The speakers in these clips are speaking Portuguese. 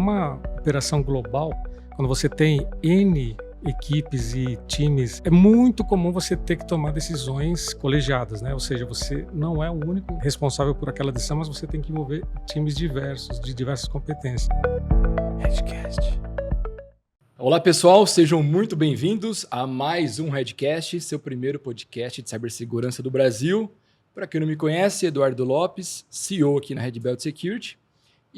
Numa operação global, quando você tem N equipes e times, é muito comum você ter que tomar decisões colegiadas, né? Ou seja, você não é o único responsável por aquela decisão, mas você tem que envolver times diversos, de diversas competências. Redcast. Olá pessoal, sejam muito bem-vindos a mais um Redcast, seu primeiro podcast de cibersegurança do Brasil. Para quem não me conhece, Eduardo Lopes, CEO aqui na Red Belt Security.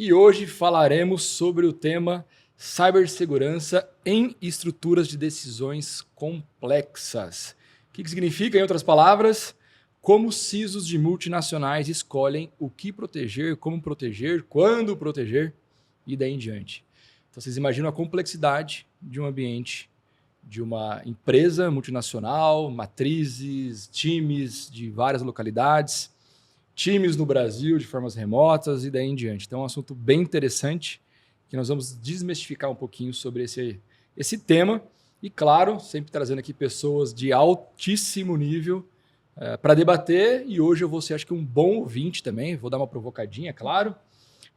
E hoje falaremos sobre o tema cibersegurança em estruturas de decisões complexas. O que significa, em outras palavras, como CISOs de multinacionais escolhem o que proteger, como proteger, quando proteger e daí em diante. Então vocês imaginam a complexidade de um ambiente de uma empresa multinacional, matrizes, times de várias localidades, times no Brasil de formas remotas e daí em diante. Então é um assunto bem interessante que nós vamos desmistificar um pouquinho sobre esse tema e, claro, sempre trazendo aqui pessoas de altíssimo nível para debater, e hoje eu vou ser, acho que, um bom ouvinte também, vou dar uma provocadinha, claro,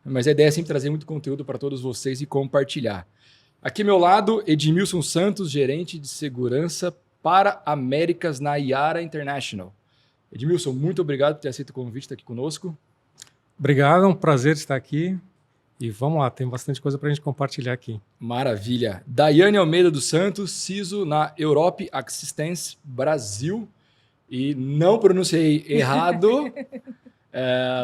mas a ideia é sempre trazer muito conteúdo para todos vocês e compartilhar. Aqui ao meu lado, Edmilson Santos, gerente de segurança para Américas na Yara International. Edmilson, muito obrigado por ter aceito o convite de estar aqui conosco. Obrigado, é um prazer estar aqui. E vamos lá, tem bastante coisa para a gente compartilhar aqui. Maravilha. Daiane Almeida dos Santos, CISO na Europe Assistance Brasil. E não pronunciei errado,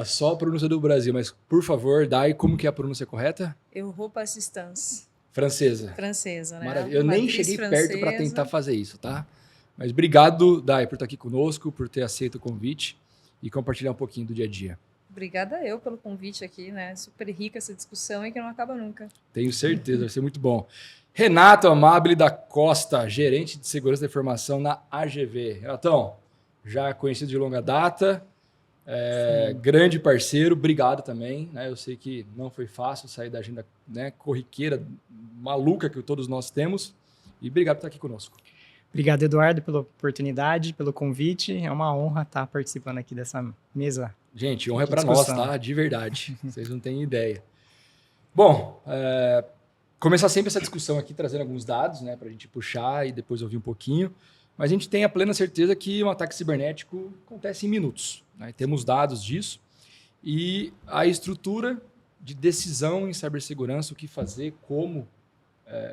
só a pronúncia do Brasil. Mas, por favor, Dai, como que é a pronúncia correta? Europe Assistance. Francesa. Francesa, né? Maravilha. Eu nem Matriz cheguei francesa. perto para tentar fazer isso, tá? Mas obrigado, Dai, por estar aqui conosco, por ter aceito o convite e compartilhar um pouquinho do dia a dia. Obrigada eu pelo convite aqui, né? Super rica essa discussão e que não acaba nunca. Tenho certeza, vai ser muito bom. Renato Amabile da Costa, gerente de segurança da informação na AGV. Renatão, já conhecido de longa data, grande parceiro, obrigado também. Né? Eu sei que não foi fácil sair da agenda, né, corriqueira, maluca que todos nós temos. E obrigado por estar aqui conosco. Obrigado, Eduardo, pela oportunidade, pelo convite. É uma honra estar participando aqui dessa mesa. Gente, honra é para nós, tá? De verdade. Vocês não têm ideia. Bom, começar sempre essa discussão aqui, trazendo alguns dados, né, para a gente puxar e depois ouvir um pouquinho. Mas a gente tem a plena certeza que um ataque cibernético acontece em minutos. Né? Temos dados disso. E a estrutura de decisão em cibersegurança, o que fazer, como,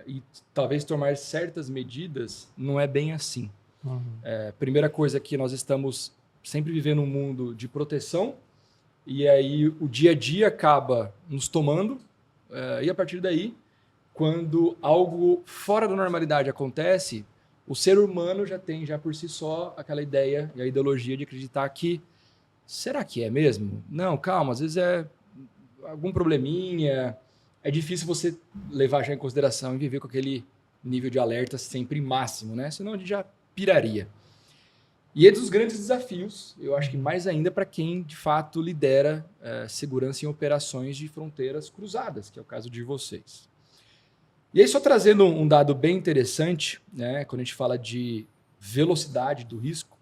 e talvez tomar certas medidas, não é bem assim. Uhum. Primeira coisa é que nós estamos sempre vivendo um mundo de proteção, e aí o dia a dia acaba nos tomando, e a partir daí, quando algo fora da normalidade acontece, o ser humano já tem por si só aquela ideia e a ideologia de acreditar que será que é mesmo? Não, calma, às vezes é algum probleminha, é difícil você levar já em consideração e viver com aquele nível de alerta sempre máximo, né? Senão a gente já piraria. E é dos grandes desafios, eu acho que mais ainda para quem de fato lidera segurança em operações de fronteiras cruzadas, que é o caso de vocês. E aí, só trazendo um dado bem interessante, né, quando a gente fala de velocidade do risco,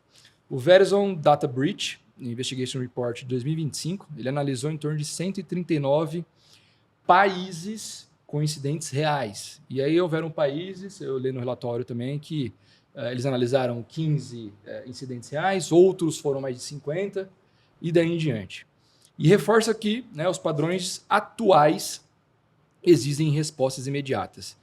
o Verizon Data Breach Investigation Report de 2025, ele analisou em torno de 139 países com incidentes reais. E aí houveram países, eu li no relatório também, que eles analisaram 15 incidentes reais, outros foram mais de 50 e daí em diante. E reforça que, né, os padrões atuais exigem respostas imediatas.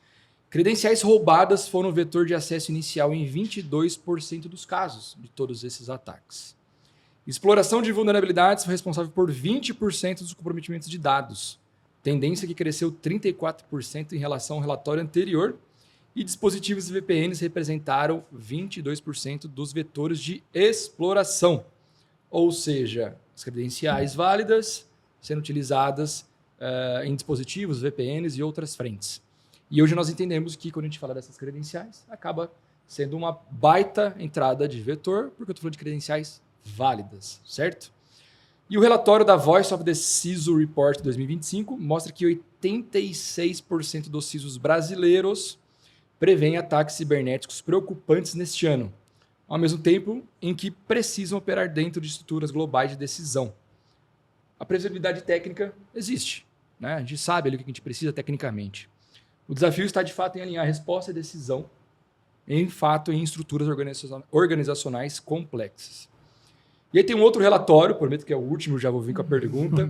Credenciais roubadas foram o vetor de acesso inicial em 22% dos casos de todos esses ataques. Exploração de vulnerabilidades foi responsável por 20% dos comprometimentos de dados, tendência que cresceu 34% em relação ao relatório anterior, e dispositivos VPNs representaram 22% dos vetores de exploração, ou seja, as credenciais válidas sendo utilizadas em dispositivos, VPNs e outras frentes. E hoje nós entendemos que quando a gente fala dessas credenciais, acaba sendo uma baita entrada de vetor, porque eu estou falando de credenciais válidas, certo? E o relatório da Voice of the CISO Report 2025 mostra que 86% dos CISOs brasileiros prevêem ataques cibernéticos preocupantes neste ano, ao mesmo tempo em que precisam operar dentro de estruturas globais de decisão. A previsibilidade técnica existe. né? A gente sabe ali o que a gente precisa tecnicamente. O desafio está, de fato, em alinhar resposta e decisão em estruturas organizacionais complexas. E aí tem um outro relatório, prometo que é o último, já vou vir com a pergunta,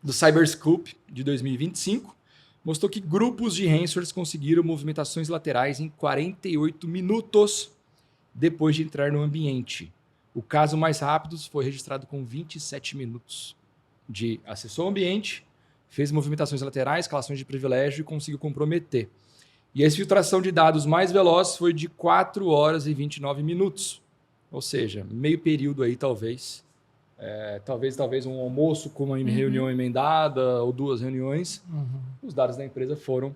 do Cyberscope de 2025, mostrou que grupos de ransomwares conseguiram movimentações laterais em 48 minutos depois de entrar no ambiente. O caso mais rápido foi registrado com 27 minutos. Acessou o ambiente, fez movimentações laterais, escalações de privilégio e conseguiu comprometer. E a exfiltração de dados mais veloz foi de 4 horas e 29 minutos. Ou seja, meio período aí, talvez. Talvez um almoço com uma reunião emendada ou 2 reuniões. Os dados da empresa foram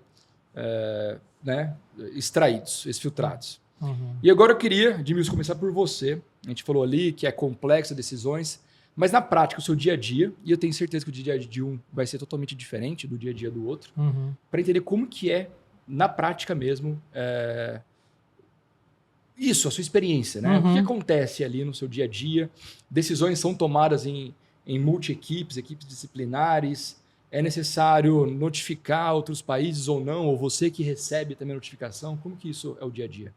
extraídos, exfiltrados. E agora eu queria, Edmilson, começar por você. A gente falou ali que é complexo decisões, mas na prática, o seu dia a dia, e eu tenho certeza que o dia a dia de um vai ser totalmente diferente do dia a dia do outro, para entender como que é, na prática mesmo, isso, a sua experiência, né? O que acontece ali no seu dia a dia? Decisões são tomadas em multi-equipes, equipes disciplinares. É necessário notificar outros países ou não? Ou você que recebe também a notificação? Como que isso é o dia a dia?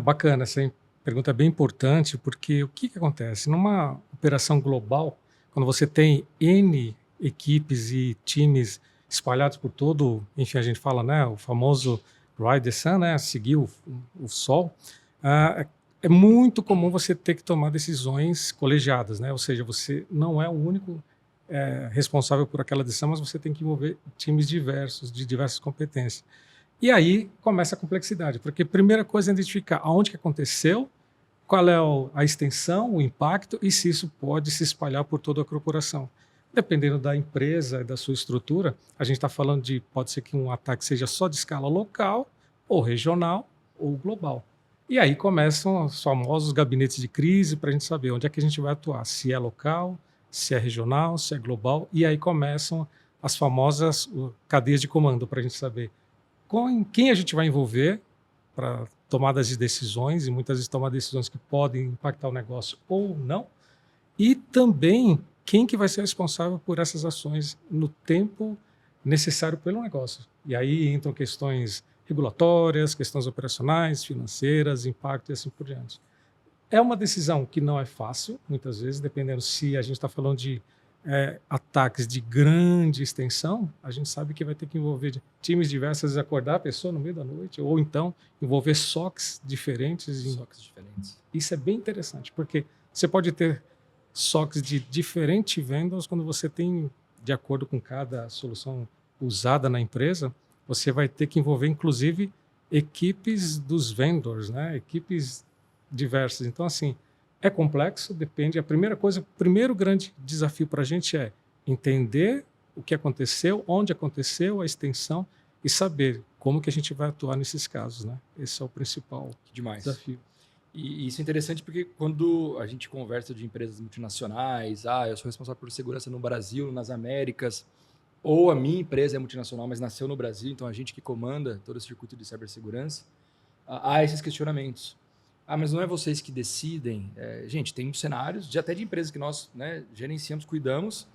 Bacana, essa pergunta é bem importante, porque o que acontece? Numa operação global, quando você tem N equipes e times espalhados por todo, enfim, a gente fala, né, o famoso Ride the Sun, né, seguir o sol, é muito comum você ter que tomar decisões colegiadas, né, ou seja, você não é o único responsável por aquela decisão, mas você tem que envolver times diversos, de diversas competências. E aí começa a complexidade, porque a primeira coisa é identificar aonde que aconteceu, qual é a extensão, o impacto e se isso pode se espalhar por toda a corporação. Dependendo da empresa e da sua estrutura, a gente está falando pode ser que um ataque seja só de escala local, ou regional, ou global. E aí começam os famosos gabinetes de crise para a gente saber onde é que a gente vai atuar, se é local, se é regional, se é global, e aí começam as famosas cadeias de comando para a gente saber quem a gente vai envolver para tomadas de decisões, e muitas vezes tomar decisões que podem impactar o negócio ou não, e também quem que vai ser responsável por essas ações no tempo necessário pelo negócio. E aí entram questões regulatórias, questões operacionais, financeiras, impacto e assim por diante. É uma decisão que não é fácil, muitas vezes, dependendo se a gente está falando de ataques de grande extensão, a gente sabe que vai ter que envolver times diversos, às vezes acordar a pessoa no meio da noite, ou então envolver SOCs diferentes. Isso é bem interessante, porque você pode ter SOCs de diferentes vendors, quando você tem, de acordo com cada solução usada na empresa, você vai ter que envolver, inclusive, equipes dos vendors, né? Equipes diversas. Então, assim, é complexo, depende. A primeira coisa, o primeiro grande desafio para a gente é entender o que aconteceu, onde aconteceu, a extensão e saber como que a gente vai atuar nesses casos, né? Esse é o principal desafio. E isso é interessante porque quando a gente conversa de empresas multinacionais, eu sou responsável por segurança no Brasil, nas Américas, ou a minha empresa é multinacional, mas nasceu no Brasil, então a gente que comanda todo o circuito de cibersegurança, há esses questionamentos. Mas não é vocês que decidem. Gente, tem cenários, até de empresas que nós, né, gerenciamos, cuidamos,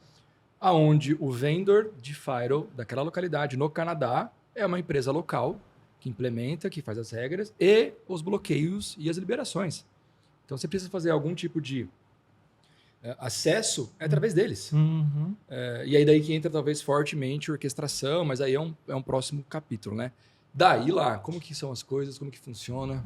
aonde o vendor de firewall daquela localidade no Canadá é uma empresa local que implementa, que faz as regras e os bloqueios e as liberações. Então, você precisa fazer algum tipo de acesso através deles. E aí daí que entra talvez fortemente a orquestração, mas aí é um próximo capítulo, né? Daí lá, como que são as coisas, como que funciona?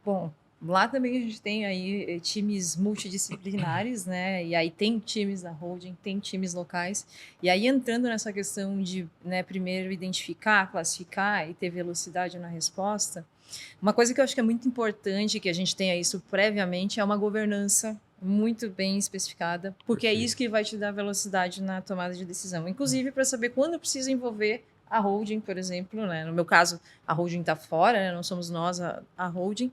Bom, lá também a gente tem aí times multidisciplinares, né? E aí tem times da holding, tem times locais. E aí entrando nessa questão de, né, primeiro identificar, classificar e ter velocidade na resposta, uma coisa que eu acho que é muito importante que a gente tenha isso previamente é uma governança muito bem especificada, porque é isso que vai te dar velocidade na tomada de decisão. Inclusive para saber quando precisa envolver a holding, por exemplo, né? No meu caso, a holding está fora, né? Não somos nós a holding.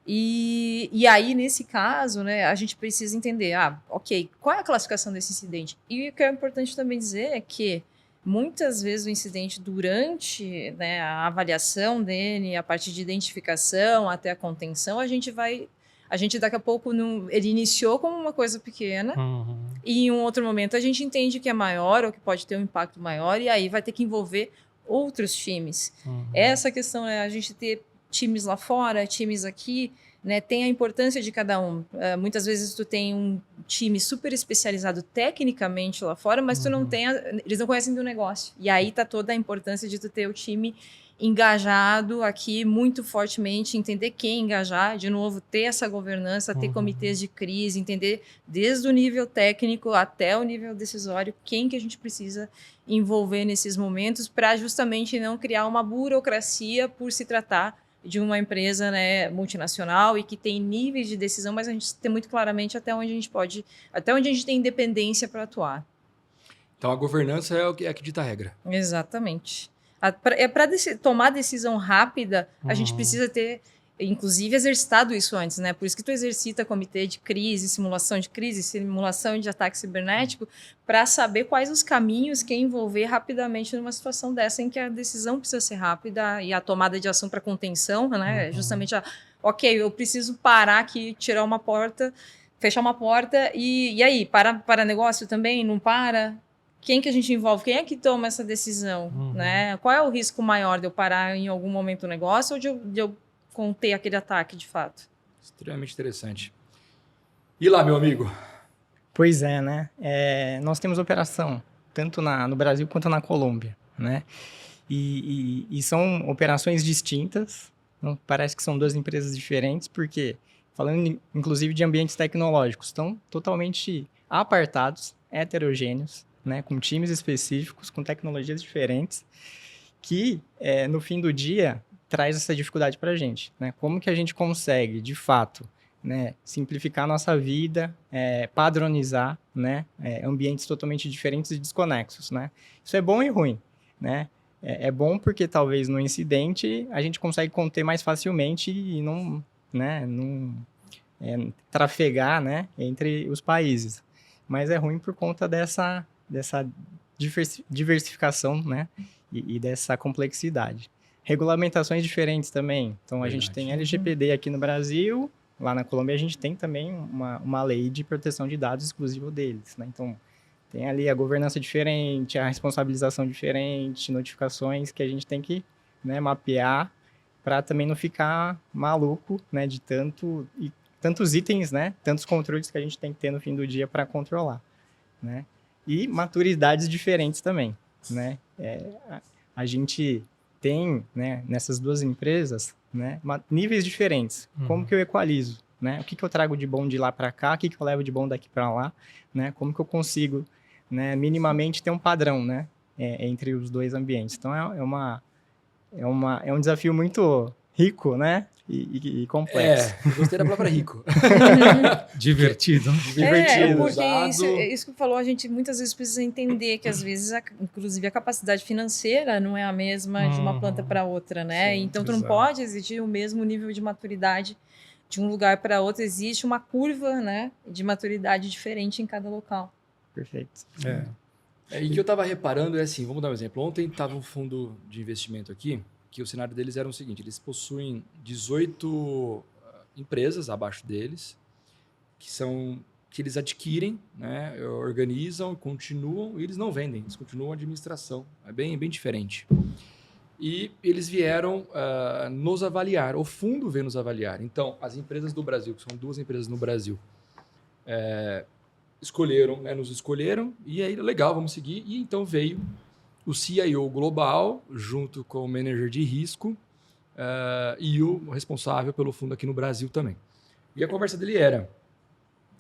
E aí, nesse caso, né, a gente precisa entender, ok, qual é a classificação desse incidente? E o que é importante também dizer é que, muitas vezes, o incidente, durante, né, a avaliação dele, a partir de identificação até a contenção, a gente vai A gente daqui a pouco, ele iniciou como uma coisa pequena, e em um outro momento a gente entende que é maior ou que pode ter um impacto maior, e aí vai ter que envolver outros times. Essa questão é a gente ter times lá fora, times aqui, né, tem a importância de cada um. Muitas vezes tu tem um time super especializado tecnicamente lá fora, mas tu não tem, eles não conhecem do negócio. E aí tá toda a importância de tu ter o time engajado aqui muito fortemente, entender quem engajar, de novo, ter essa governança, ter comitês de crise, entender desde o nível técnico até o nível decisório quem que a gente precisa envolver nesses momentos para justamente não criar uma burocracia por se tratar de uma empresa, né, multinacional e que tem níveis de decisão, mas a gente tem muito claramente até onde a gente pode, até onde a gente tem independência para atuar. Então a governança é o que dita a regra. Exatamente. Para tomar decisão rápida, a gente precisa ter, inclusive, exercitado isso antes, né? Por isso que tu exercita comitê de crise, simulação de ataque cibernético, para saber quais os caminhos que envolver rapidamente numa situação dessa em que a decisão precisa ser rápida e a tomada de ação para contenção, né? Justamente ok, eu preciso parar aqui, tirar uma porta, fechar uma porta e aí, para negócio também? Não para? Quem que a gente envolve? Quem é que toma essa decisão? Né? Qual é o risco maior de eu parar em algum momento o negócio ou de eu conter aquele ataque de fato? Extremamente interessante. E lá, meu amigo? Pois é, né? Nós temos operação tanto no Brasil quanto na Colômbia, né? E são operações distintas, não, parece que são duas empresas diferentes, porque, falando inclusive de ambientes tecnológicos, estão totalmente apartados, heterogêneos, né, com times específicos, com tecnologias diferentes, que no fim do dia traz essa dificuldade para a gente, né? Como que a gente consegue, de fato, né, simplificar a nossa vida, padronizar, né, ambientes totalmente diferentes e desconexos, né? Isso é bom e ruim, né? É bom porque talvez no incidente a gente consegue conter mais facilmente e não trafegar, né, entre os países. Mas é ruim por conta dessa diversificação, né, e dessa complexidade. Regulamentações diferentes também. Então, a gente tem LGPD aqui no Brasil, lá na Colômbia a gente tem também uma lei de proteção de dados exclusivo deles, né? Então, tem ali a governança diferente, a responsabilização diferente, notificações que a gente tem que, né, mapear para também não ficar maluco, né, de tantos itens, né, tantos controles que a gente tem que ter no fim do dia para controlar, né? E maturidades diferentes também, né? A gente tem, né, nessas duas empresas, né, níveis diferentes. Como que eu equalizo, né? O que eu trago de bom de lá para cá, o que eu levo de bom daqui para lá, né? Como que eu consigo, né, minimamente ter um padrão, né, entre os dois ambientes. Então, é um desafio muito rico, né, e complexo. Eu gostei da palavra rico. Divertido. Porque isso que falou, a gente muitas vezes precisa entender que às vezes, inclusive, a capacidade financeira não é a mesma de uma planta para outra, né? Sim, então, tu não pode exigir o mesmo nível de maturidade de um lugar para outro. Existe uma curva, né, de maturidade diferente em cada local. Perfeito. E o que eu estava reparando é assim, vamos dar um exemplo. Ontem estava um fundo de investimento aqui, que o cenário deles era o seguinte, eles possuem 18 empresas abaixo deles, que eles adquirem, né, organizam, continuam, e eles não vendem, eles continuam a administração. É bem diferente. E eles vieram nos avaliar, o fundo veio nos avaliar. Então, as empresas do Brasil, que são 2 empresas no Brasil, escolheram, né, nos escolheram, e aí, legal, vamos seguir. E então veio o CIO global, junto com o manager de risco e o responsável pelo fundo aqui no Brasil também. E a conversa dele era...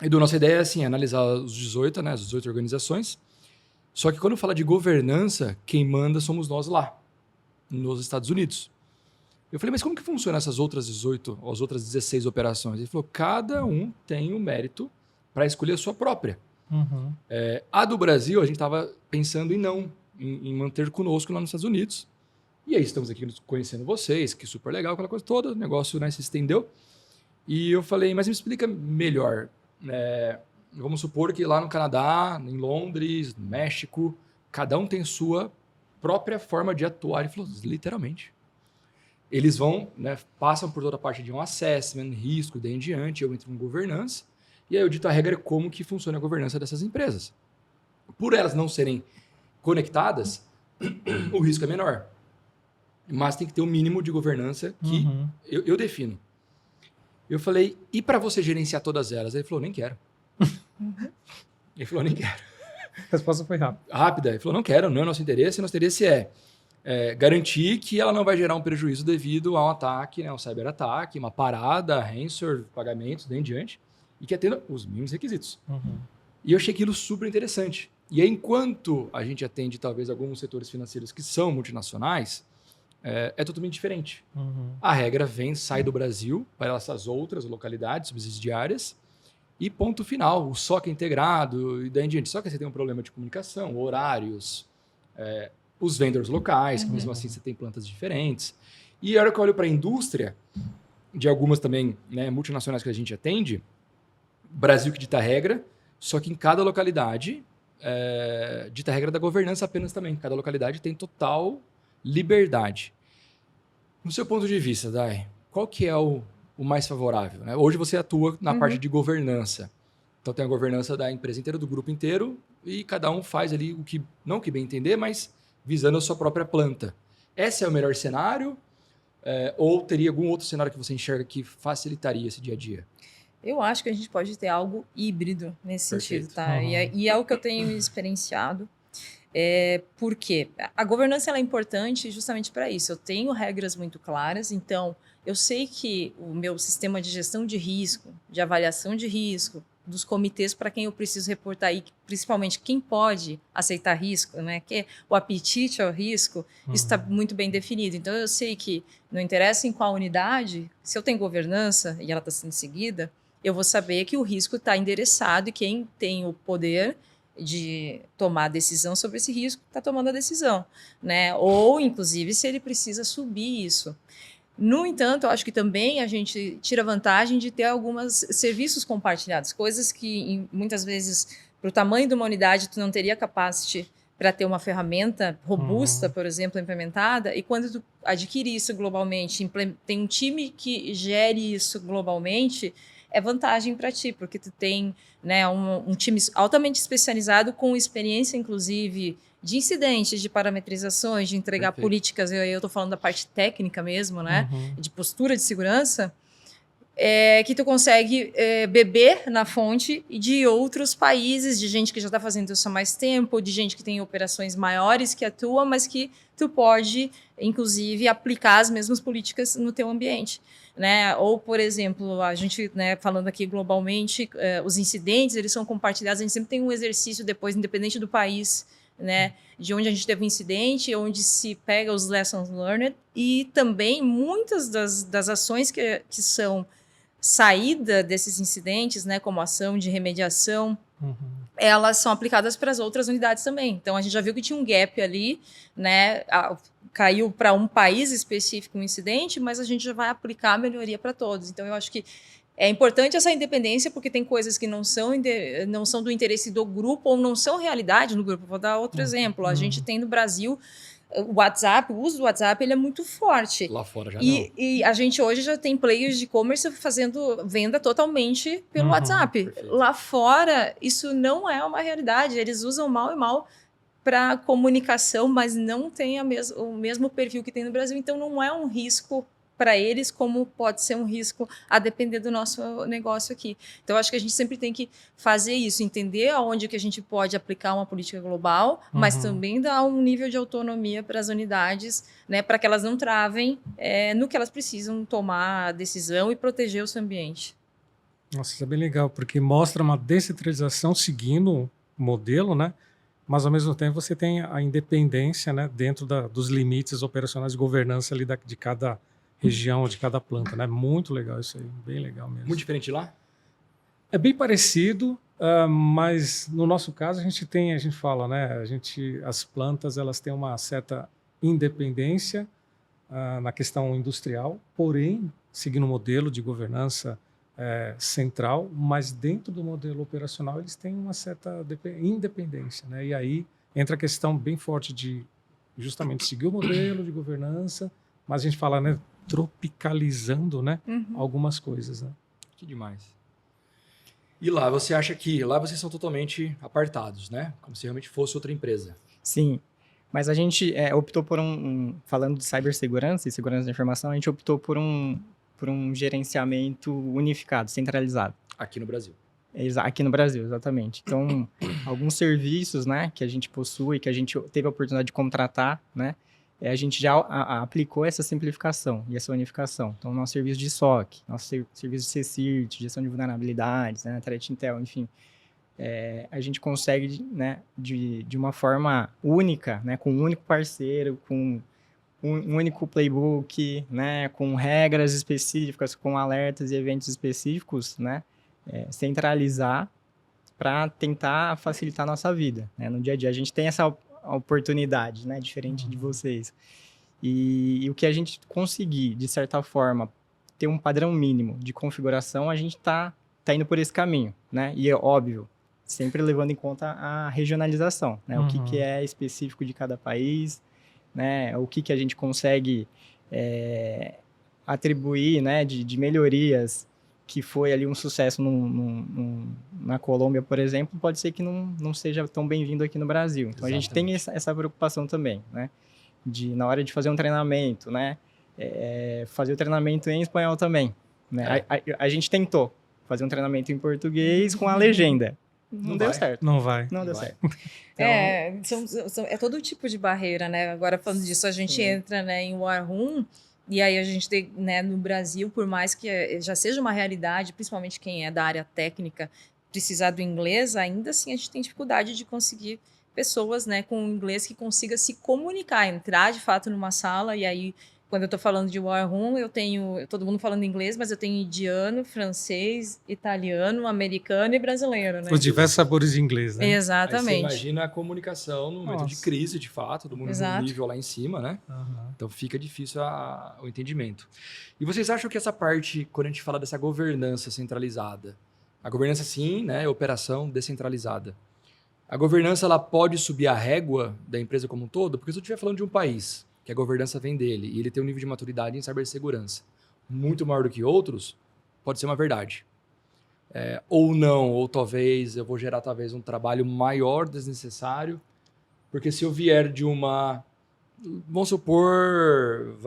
Edu, nossa ideia é assim, analisar os 18, né, as 18 organizações, só que quando fala de governança, quem manda somos nós lá, nos Estados Unidos. Eu falei, mas como que funciona essas outras 18, as outras 16 operações? Ele falou, cada um tem o mérito para escolher a sua própria. A do Brasil, a gente estava pensando em manter conosco lá nos Estados Unidos. E aí estamos aqui conhecendo vocês, que super legal, aquela coisa toda, o negócio, né, se estendeu. E eu falei, mas me explica melhor. Vamos supor que lá no Canadá, em Londres, no México, cada um tem sua própria forma de atuar. Ele falou, literalmente. eles vão, né, passam por toda a parte de um assessment, risco, daí em diante, eu entro em governança, e aí eu dito a regra como que funciona a governança dessas empresas. Por elas não serem conectadas, o risco é menor. Mas tem que ter um mínimo de governança que eu defino. Eu falei, e para você gerenciar todas elas? Ele falou, nem quero. Ele falou, nem quero. A resposta foi rápida. Rápida. Ele falou, não quero, não é nosso interesse. Nosso interesse é garantir que ela não vai gerar um prejuízo devido a um ataque, né, um cyberataque, uma parada, ransomware, pagamentos, daí em diante, e que atenda os mínimos requisitos. E eu achei aquilo super interessante. E aí, enquanto a gente atende talvez alguns setores financeiros que são multinacionais, é totalmente diferente. A regra sai do Brasil para essas outras localidades subsidiárias e ponto final, o SOC integrado e daí em diante. Só que você tem um problema de comunicação, horários, os vendors locais, que mesmo assim você tem plantas diferentes. E a hora que eu olho para a indústria, de algumas também, né, multinacionais que a gente atende, Brasil que dita a regra, só que em cada localidade dita a regra da governança apenas também. Cada localidade tem total liberdade. No seu ponto de vista, Dai, qual que é o mais favorável? Né? Hoje você atua na parte de governança. Então tem a governança da empresa inteira, do grupo inteiro, e cada um faz ali o que, não o que bem entender, mas visando a sua própria planta. Esse é o melhor cenário? Ou teria algum outro cenário que você enxerga que facilitaria esse dia a dia? Eu acho que a gente pode ter algo híbrido nesse Perfeito. sentido, tá? E é o que eu tenho experienciado. Por quê? A governança ela é importante justamente para isso. Eu tenho regras muito claras, então eu sei que o meu sistema de gestão de risco, de avaliação de risco, dos comitês para quem eu preciso reportar aí, principalmente quem pode aceitar risco, né? Que é o apetite ao risco, isso está muito bem definido. Então eu sei que não interessa em qual unidade, se eu tenho governança e ela está sendo seguida, eu vou saber que o risco está endereçado e quem tem o poder de tomar a decisão sobre esse risco está tomando a decisão, né? Ou, inclusive, se ele precisa subir isso. No entanto, eu acho que também a gente tira vantagem de ter alguns serviços compartilhados, coisas que muitas vezes, para o tamanho de uma unidade, tu não teria capacity para ter uma ferramenta robusta, por exemplo, implementada, e quando tu adquire isso globalmente, tem um time que gere isso globalmente, é vantagem para ti, porque tu tem, né, um time altamente especializado com experiência, inclusive, de incidentes, de parametrizações, de entregar políticas, eu estou falando da parte técnica mesmo, né, de postura de segurança, que tu consegue beber na fonte de outros países, de gente que já está fazendo isso há mais tempo, de gente que tem operações maiores que atua, mas que tu pode, inclusive, aplicar as mesmas políticas no teu ambiente. Né? Ou, por exemplo, a gente, né, falando aqui globalmente, os incidentes, eles são compartilhados, a gente sempre tem um exercício depois, independente do país, né, de onde a gente teve um incidente, onde se pega os lessons learned, e também muitas das ações que são saída desses incidentes, né, como ação de remediação, elas são aplicadas para as outras unidades também. Então, a gente já viu que tinha um gap ali, né, caiu para um país específico um incidente, mas a gente já vai aplicar a melhoria para todos. Então, eu acho que é importante essa independência, porque tem coisas que não são do interesse do grupo ou não são realidade no grupo. Vou dar outro exemplo. A gente tem no Brasil o WhatsApp, o uso do WhatsApp ele é muito forte. Lá fora já e a gente hoje já tem players de e-commerce fazendo venda totalmente pelo WhatsApp. Perfeito. Lá fora, isso não é uma realidade. Eles usam mal e mal para comunicação, mas não tem o mesmo perfil que tem no Brasil. Então, não é um risco para eles, como pode ser um risco a depender do nosso negócio aqui. Então, acho que a gente sempre tem que fazer isso, entender aonde que a gente pode aplicar uma política global, mas também dar um nível de autonomia para as unidades, né, para que elas não travem no que elas precisam tomar a decisão e proteger o seu ambiente. Nossa, isso é bem legal, porque mostra uma descentralização seguindo o modelo, né? Mas, ao mesmo tempo, você tem a independência, né, dentro dos limites operacionais de governança ali de cada região, de cada planta, né? Muito legal isso aí, bem legal mesmo. Muito diferente de lá? É bem parecido, mas no nosso caso a gente fala, né? As plantas elas têm uma certa independência na questão industrial, porém seguindo um modelo de governança central, mas dentro do modelo operacional eles têm uma certa independência, né? E aí entra a questão bem forte de justamente seguir o modelo de governança, mas a gente fala, né, tropicalizando, né, algumas coisas, né? Que demais. E lá, você acha que lá vocês são totalmente apartados, né? Como se realmente fosse outra empresa. Sim, mas a gente optou por falando de cibersegurança e segurança da informação, a gente optou por um gerenciamento unificado, centralizado. Aqui no Brasil. Aqui no Brasil, exatamente. Então, alguns serviços, né, que a gente possui, que a gente teve a oportunidade de contratar, né, a gente já aplicou essa simplificação e essa unificação. Então, nosso serviço de SOC, nosso serviço de CSIRT, gestão de vulnerabilidades, né, Threat Intel, enfim, a gente consegue, né, de uma forma única, né, com um único parceiro, com um único playbook, né, com regras específicas, com alertas e eventos específicos, né, centralizar para tentar facilitar a nossa vida, né, no dia a dia. A gente tem essa oportunidade, né, diferente de vocês. E o que a gente conseguir, de certa forma, ter um padrão mínimo de configuração, a gente tá indo por esse caminho, né, e é óbvio, sempre levando em conta a regionalização, né, o que é específico de cada país, né, o que a gente consegue atribuir, né, de melhorias que foi ali um sucesso na Colômbia, por exemplo, pode ser que não seja tão bem-vindo aqui no Brasil. Então, exatamente, a gente tem essa preocupação também, né, na hora de fazer um treinamento, né, fazer o treinamento em espanhol também, né, a gente tentou fazer um treinamento em português com a legenda. Não deu certo. Não vai. Não deu certo. Então, é todo tipo de barreira, né? Agora, falando disso, a gente entra, né, em War Room, e aí a gente tem, né, no Brasil, por mais que já seja uma realidade, principalmente quem é da área técnica, precisar do inglês, ainda assim a gente tem dificuldade de conseguir pessoas, né, com inglês que consiga se comunicar, entrar de fato numa sala, e aí quando eu estou falando de War Room, eu tenho todo mundo falando inglês, mas eu tenho indiano, francês, italiano, americano e brasileiro, né? Os diversos sabores de inglês, né? Exatamente. Aí você imagina a comunicação no momento de crise, de fato, todo mundo no nível lá em cima, né? Então fica difícil o entendimento. E vocês acham que essa parte, quando a gente fala dessa governança centralizada, a governança sim, né, operação descentralizada, a governança ela pode subir a régua da empresa como um todo? Porque se eu estiver falando de um país que a governança vem dele, e ele tem um nível de maturidade em cibersegurança muito maior do que outros, pode ser uma verdade. Ou não, ou talvez eu vou gerar talvez um trabalho maior desnecessário, porque se eu vier de vamos supor,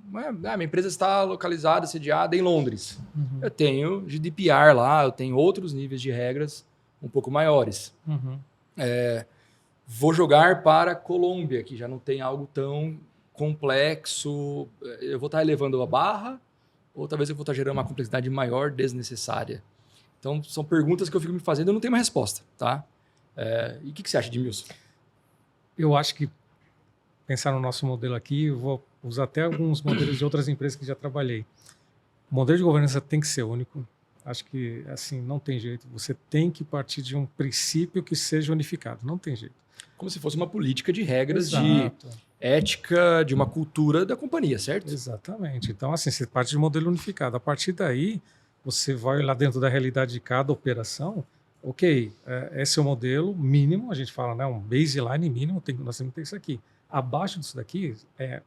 minha empresa está localizada, sediada em Londres. Eu tenho GDPR lá, eu tenho outros níveis de regras um pouco maiores. Vou jogar para a Colômbia, que já não tem algo tão complexo. Eu vou estar elevando a barra ou talvez eu vou estar gerando uma complexidade maior desnecessária? Então, são perguntas que eu fico me fazendo e eu não tenho uma resposta, tá? E o que você acha, Edmilson? Eu acho que, pensar no nosso modelo aqui, eu vou usar até alguns modelos de outras empresas que já trabalhei. O modelo de governança tem que ser único. Acho que, assim, não tem jeito. Você tem que partir de um princípio que seja unificado. Não tem jeito. Como se fosse uma política de regras, de ética, de uma cultura da companhia, certo? Exatamente. Então, assim, você parte de um modelo unificado. A partir daí, você vai lá dentro da realidade de cada operação. Ok, esse é o modelo mínimo, a gente fala, né, um baseline mínimo, nós temos que ter isso aqui. Abaixo disso daqui é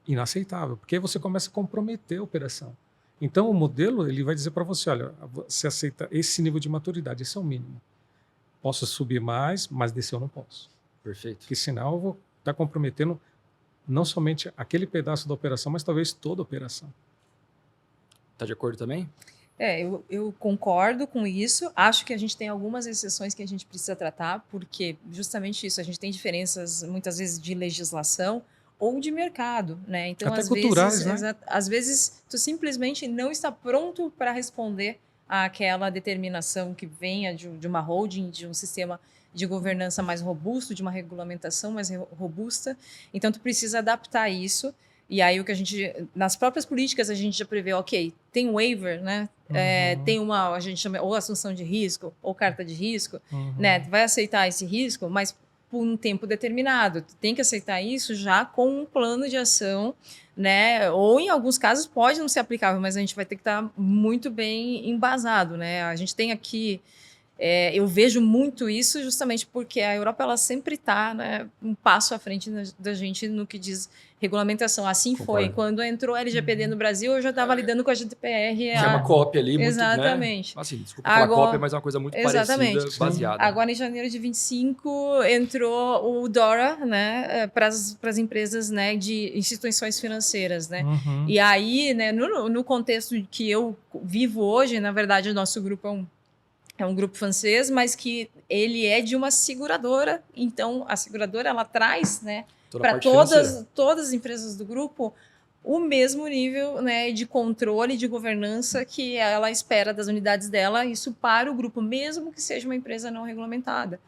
inaceitável, porque aí você começa a comprometer a operação. Então, o modelo ele vai dizer para você, olha, você aceita esse nível de maturidade, esse é o mínimo. Posso subir mais, mas descer eu não posso. Perfeito. Porque senão eu vou estar comprometendo não somente aquele pedaço da operação, mas talvez toda a operação. Está de acordo também? Eu concordo com isso. Acho que a gente tem algumas exceções que a gente precisa tratar, porque justamente isso, a gente tem diferenças muitas vezes de legislação ou de mercado, né? Então, até culturais, né? Às vezes, tu simplesmente não está pronto para responder àquela determinação que venha de uma holding, de um sistema de governança mais robusto, de uma regulamentação mais robusta. Então, tu precisa adaptar isso. E aí, nas próprias políticas, a gente já prevê, ok, tem waiver, né? Tem a gente chama ou assunção de risco, ou carta de risco, né? Tu vai aceitar esse risco, mas por um tempo determinado. Tu tem que aceitar isso já com um plano de ação, né? Ou, em alguns casos, pode não ser aplicável, mas a gente vai ter que estar muito bem embasado, né? A gente tem aqui Eu vejo muito isso justamente porque a Europa ela sempre está, né, um passo à frente da gente no que diz regulamentação. Assim Concordo. foi. Quando entrou a LGPD no Brasil, eu já estava lidando com a GDPR. Que é uma cópia ali, muito, Exatamente. Né? Assim, desculpa falar Agora, cópia, mas é uma coisa muito exatamente. parecida, baseada. Agora, em janeiro de 25, entrou o DORA, né, para as empresas, né, de instituições financeiras, né? E aí, né, no contexto que eu vivo hoje, na verdade, o nosso grupo é um grupo francês, mas que ele é de uma seguradora. Então, a seguradora, ela traz, né, para todas as empresas do grupo o mesmo nível, né, de controle, de governança que ela espera das unidades dela, isso para o grupo, mesmo que seja uma empresa não regulamentada.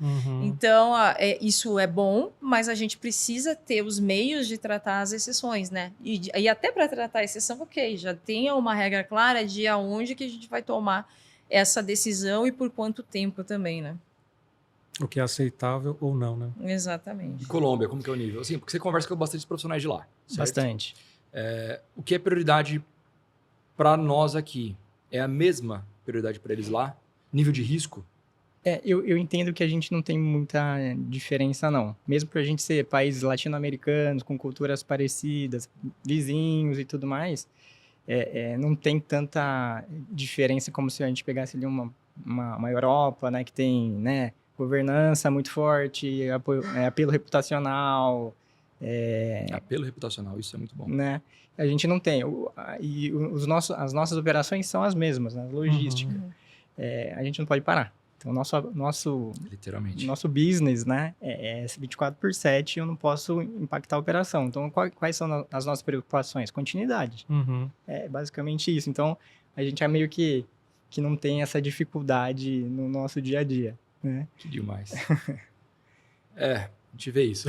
Então, isso é bom, mas a gente precisa ter os meios de tratar as exceções, né? E até para tratar a exceção, ok, já tenha uma regra clara de aonde que a gente vai tomar essa decisão e por quanto tempo também, né? O que é aceitável ou não, né? Exatamente. E Colômbia, como que é o nível? Assim, porque você conversa com bastante profissionais de lá, certo? Bastante. O que é prioridade para nós aqui? É a mesma prioridade para eles lá? Nível de risco? Eu entendo que a gente não tem muita diferença, não. Mesmo para a gente ser países latino-americanos, com culturas parecidas, vizinhos e tudo mais, não tem tanta diferença como se a gente pegasse ali uma Europa, né, que tem, né, governança muito forte, apelo reputacional. Apelo reputacional, isso é muito bom. Né? A gente não tem. As nossas operações são as mesmas, né? Logística. A gente não pode parar. Então, Literalmente. nosso business, né, é 24/7 e eu não posso impactar a operação. Então, quais são as nossas preocupações? Continuidade. É basicamente isso. Então, a gente é meio que não tem essa dificuldade no nosso dia a dia. Né? Que demais. A gente vê isso.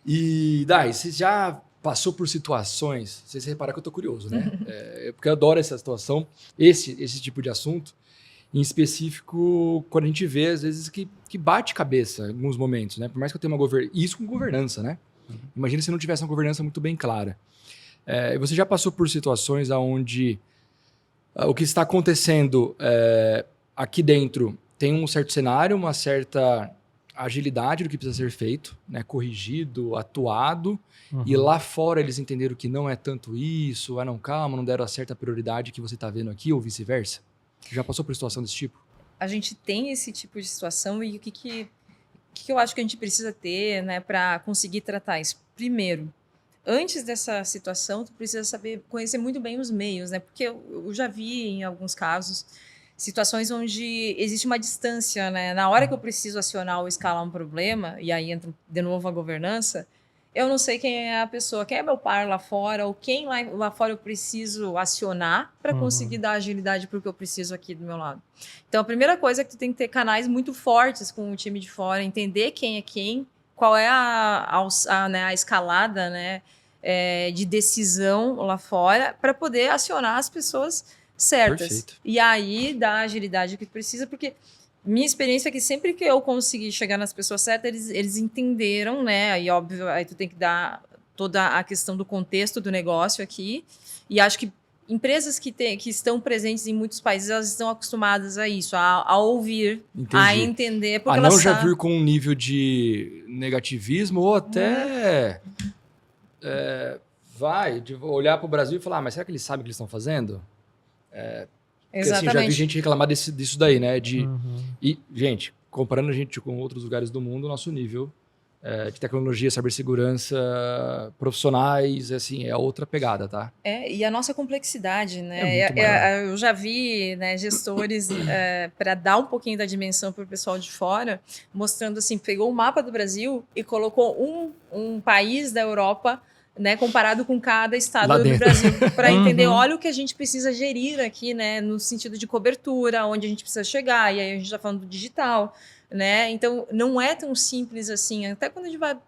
E, Dai, você já passou por situações, você repara que eu tô curioso, né? Porque eu adoro essa situação, esse tipo de assunto, em específico, quando a gente vê, às vezes, que bate cabeça em alguns momentos, né? Por mais que eu tenha uma governança, isso com governança, né? Imagina se não tivesse uma governança muito bem clara. Você já passou por situações onde o que está acontecendo aqui dentro tem um certo cenário, uma certa agilidade do que precisa ser feito, né? Corrigido, atuado, e lá fora eles entenderam que não é tanto isso, não, calma, não deram a certa prioridade que você está vendo aqui, ou vice-versa? Já passou por situação desse tipo? A gente tem esse tipo de situação e o que eu acho que a gente precisa ter, né, para conseguir tratar isso? Primeiro, antes dessa situação, tu precisa conhecer muito bem os meios, né? Porque eu já vi em alguns casos situações onde existe uma distância, né? Na hora que eu preciso acionar ou escalar um problema, e aí entra de novo a governança, eu não sei quem é a pessoa, quem é meu par lá fora, ou quem lá fora eu preciso acionar para conseguir dar agilidade para o que eu preciso aqui do meu lado. Então, a primeira coisa é que tu tem que ter canais muito fortes com o time de fora, entender quem é quem, qual é a escalada, né, de decisão lá fora, para poder acionar as pessoas certas. Perfeito. E aí dar a agilidade que precisa, porque minha experiência é que sempre que eu consegui chegar nas pessoas certas, eles entenderam, né? E óbvio, aí tu tem que dar toda a questão do contexto do negócio aqui. E acho que empresas que estão presentes em muitos países, elas estão acostumadas a isso, a ouvir, Entendi. a entender. Porque não já vir com um nível de negativismo ou até de olhar para o Brasil e falar, mas será que eles sabem o que eles estão fazendo? Porque, assim, já vi gente reclamar disso daí, né? E, gente, comparando a gente com outros lugares do mundo, o nosso nível de tecnologia, cibersegurança, profissionais, assim, é outra pegada, tá? E a nossa complexidade, né? Eu já vi, né, gestores, para dar um pouquinho da dimensão para o pessoal de fora, mostrando assim, pegou o mapa do Brasil e colocou um país da Europa, né, comparado com cada estado do Brasil, para entender, olha o que a gente precisa gerir aqui, né, no sentido de cobertura, onde a gente precisa chegar, e aí a gente está falando do digital, né, então não é tão simples assim, até quando a gente vai,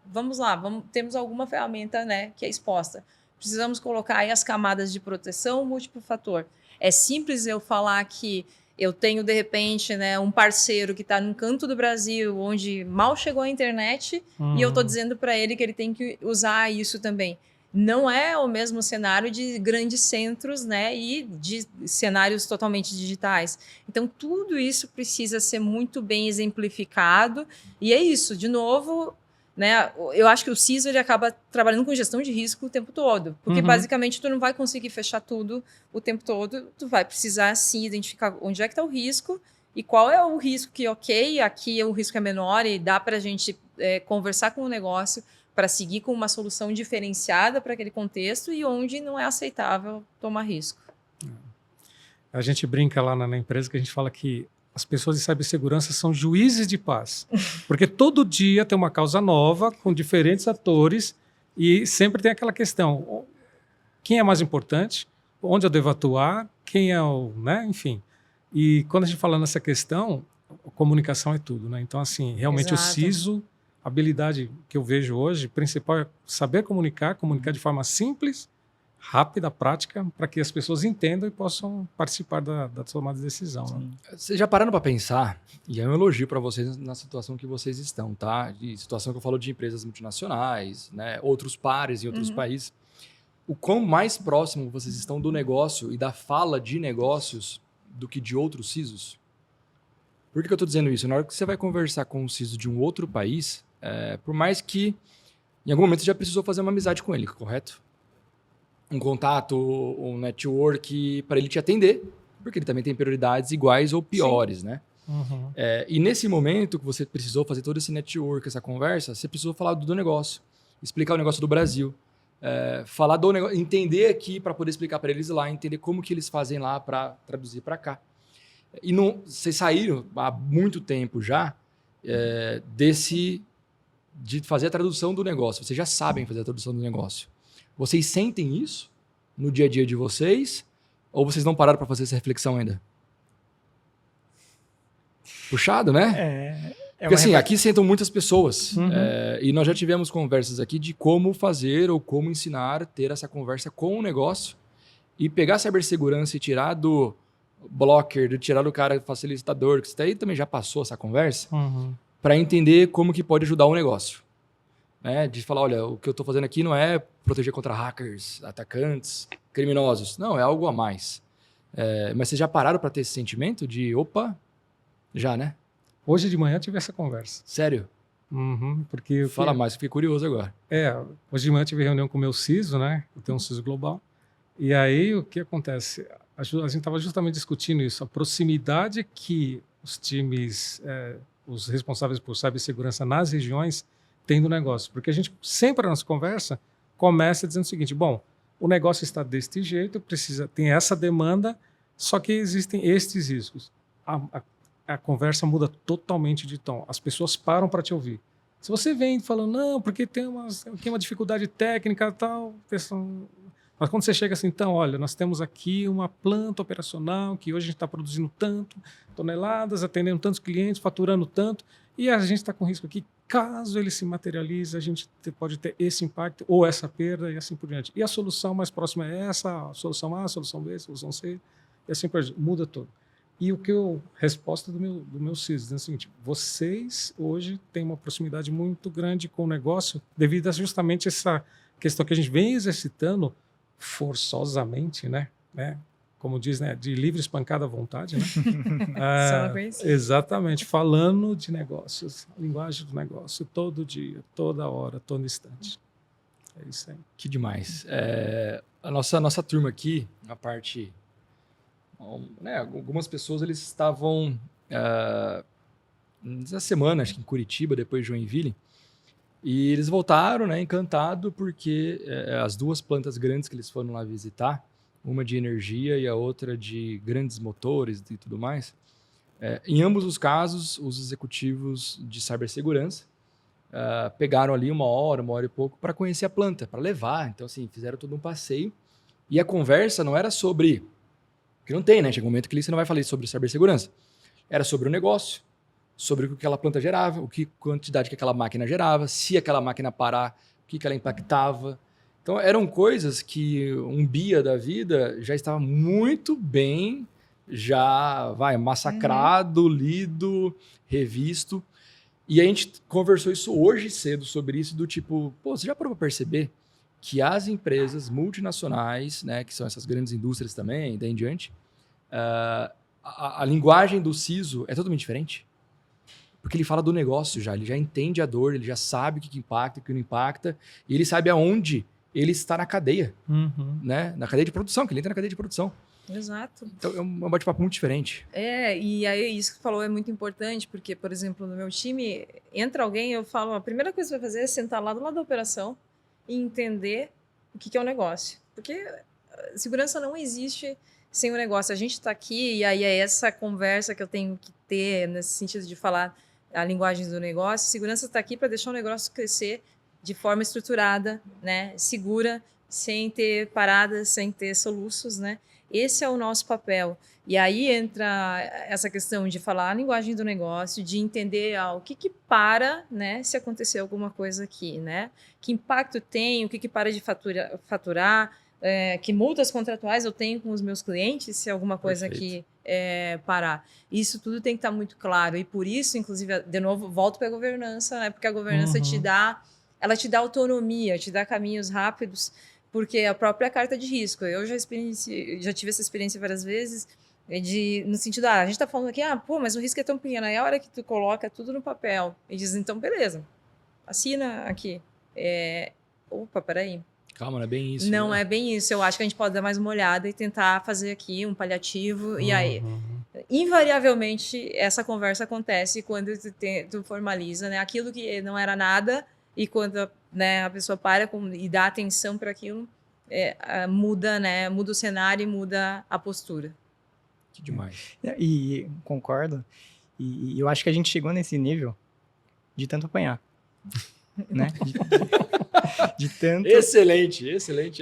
temos alguma ferramenta, né, que é exposta, precisamos colocar aí as camadas de proteção, múltiplo fator. É simples eu falar que eu tenho, de repente, né, um parceiro que está num canto do Brasil, onde mal chegou a internet, e eu estou dizendo para ele que ele tem que usar isso também. não é o mesmo cenário de grandes centros, né, e de cenários totalmente digitais. Então, tudo isso precisa ser muito bem exemplificado, e é isso, de novo, né, eu acho que o CISO ele acaba trabalhando com gestão de risco o tempo todo, porque basicamente tu não vai conseguir fechar tudo o tempo todo, tu vai precisar sim identificar onde é que está o risco e qual é o risco que, ok, aqui o risco é menor e dá para a gente conversar com o negócio para seguir com uma solução diferenciada para aquele contexto e onde não é aceitável tomar risco. A gente brinca lá na empresa que a gente fala que as pessoas de cibersegurança são juízes de paz, porque todo dia tem uma causa nova com diferentes atores e sempre tem aquela questão, quem é mais importante, onde eu devo atuar, quem é o, né, enfim. E quando a gente fala nessa questão, a comunicação é tudo, né? Então, assim, realmente Exato. o CISO, a habilidade que eu vejo hoje, principal é saber comunicar de forma simples, rápida, prática, para que as pessoas entendam e possam participar da tomada de decisão. Né? Vocês já pararam para pensar, e é um elogio para vocês na situação que vocês estão, tá? De situação que eu falo de empresas multinacionais, né? Outros pares em outros países. O quão mais próximo vocês estão do negócio e da fala de negócios do que de outros CISOs? Por que eu estou dizendo isso? Na hora que você vai conversar com um CISO de um outro país, por mais que em algum momento você já precisou fazer uma amizade com ele, correto? Um contato, um network para ele te atender, porque ele também tem prioridades iguais ou piores, né? E nesse momento que você precisou fazer todo esse network, essa conversa, você precisou falar do negócio, explicar o negócio do Brasil, falar do negócio, entender aqui para poder explicar para eles lá, entender como que eles fazem lá para traduzir para cá. E não, vocês saíram há muito tempo já de fazer a tradução do negócio. Vocês já sabem fazer a tradução do negócio. Vocês sentem isso no dia a dia de vocês? Ou vocês não pararam para fazer essa reflexão ainda? Puxado, né? Porque assim, aqui sentam muitas pessoas. E nós já tivemos conversas aqui de como fazer ou como ensinar, ter essa conversa com o negócio e pegar a cibersegurança e tirar do blocker, tirar do cara facilitador, que você aí também já passou essa conversa, para entender como que pode ajudar o negócio. Né? De falar, olha, o que eu estou fazendo aqui não é proteger contra hackers, atacantes, criminosos. Não, é algo a mais. Mas vocês já pararam para ter esse sentimento de, opa, já, né? Hoje de manhã eu tive essa conversa. Sério? Porque Fala mais, fiquei curioso agora. Hoje de manhã eu tive reunião com o meu CISO, né? Eu tenho um CISO global. E aí o que acontece? A gente estava justamente discutindo isso, a proximidade que os times, os responsáveis por cibersegurança nas regiões têm do negócio. Porque a gente sempre na nossa conversa começa dizendo o seguinte, bom, o negócio está deste jeito, tem essa demanda, só que existem estes riscos. A conversa muda totalmente de tom. As pessoas param para te ouvir. Se você vem falando, não, porque tem uma dificuldade técnica e tal, mas quando você chega assim, então, olha, nós temos aqui uma planta operacional que hoje a gente está produzindo tanto, toneladas, atendendo tantos clientes, faturando tanto, e a gente está com risco aqui. Caso ele se materialize, a gente pode ter esse impacto ou essa perda e assim por diante. E a solução mais próxima é essa, a solução A, a solução B, a solução C, e assim por diante. Muda tudo. E resposta do meu CISO é o seguinte, vocês hoje têm uma proximidade muito grande com o negócio devido a justamente essa questão que a gente vem exercitando forçosamente, né? Como diz, né? De livre espancada à vontade, né? Exatamente, falando de negócios, a linguagem do negócio, todo dia, toda hora, todo instante. É isso aí. Que demais. A nossa turma aqui, na parte... Né, algumas pessoas eles estavam essa semana, acho que em Curitiba, depois de Joinville, e eles voltaram, né, encantados porque as duas plantas grandes que eles foram lá visitar, uma de energia e a outra de grandes motores e tudo mais, em ambos os casos, os executivos de cibersegurança pegaram ali uma hora e pouco para conhecer a planta, para levar. Então, assim, fizeram todo um passeio e a conversa não era sobre... Porque não tem, né? Chega um momento que você não vai falar sobre cibersegurança. Era sobre o negócio, sobre o que aquela planta gerava, quantidade que aquela máquina gerava, se aquela máquina parar, o que ela impactava. Então, eram coisas que um BIA da vida já estava muito bem, massacrado, lido, revisto. E a gente conversou isso hoje cedo sobre isso, do tipo, você já parou para perceber que as empresas multinacionais, né, que são essas grandes indústrias também, daí em diante, a linguagem do CISO é totalmente diferente. Porque ele fala do negócio já, ele já entende a dor, ele já sabe o que impacta, o que não impacta, e ele sabe aonde ele está na cadeia, né? Na cadeia de produção, que ele entra na cadeia de produção. Exato. Então é um bate-papo muito diferente. E aí isso que você falou é muito importante, porque, por exemplo, no meu time, entra alguém, eu falo, a primeira coisa que você vai fazer é sentar lá do lado da operação e entender o que é o negócio. Porque segurança não existe sem o negócio. A gente está aqui e aí é essa conversa que eu tenho que ter nesse sentido de falar a linguagem do negócio. Segurança está aqui para deixar o negócio crescer de forma estruturada, né, segura, sem ter paradas, sem ter soluços, né? Esse é o nosso papel. E aí entra essa questão de falar a linguagem do negócio, de entender o que para, né, se acontecer alguma coisa aqui, né? Que impacto tem, o que para de faturar, que multas contratuais eu tenho com os meus clientes se alguma coisa aqui parar. Isso tudo tem que estar muito claro. E por isso, inclusive, de novo, volto para a governança, né? Porque a governança te dá autonomia, te dá caminhos rápidos, porque a própria carta de risco, eu já tive essa experiência várias vezes, no sentido, a gente está falando aqui, mas o risco é tão pequeno, aí a hora que tu coloca tudo no papel, e diz, então, beleza, assina aqui. Opa, peraí. Calma, não é bem isso. Não né? é bem isso, eu acho que a gente pode dar mais uma olhada e tentar fazer aqui um paliativo, e aí, invariavelmente, essa conversa acontece quando tu formaliza, né, aquilo que não era nada, e quando, né, a pessoa para e dá atenção para aquilo, muda, né, muda o cenário e muda a postura. Que demais. E concordo. E eu acho que a gente chegou nesse nível de tanto apanhar. Né? De tanto... Excelente,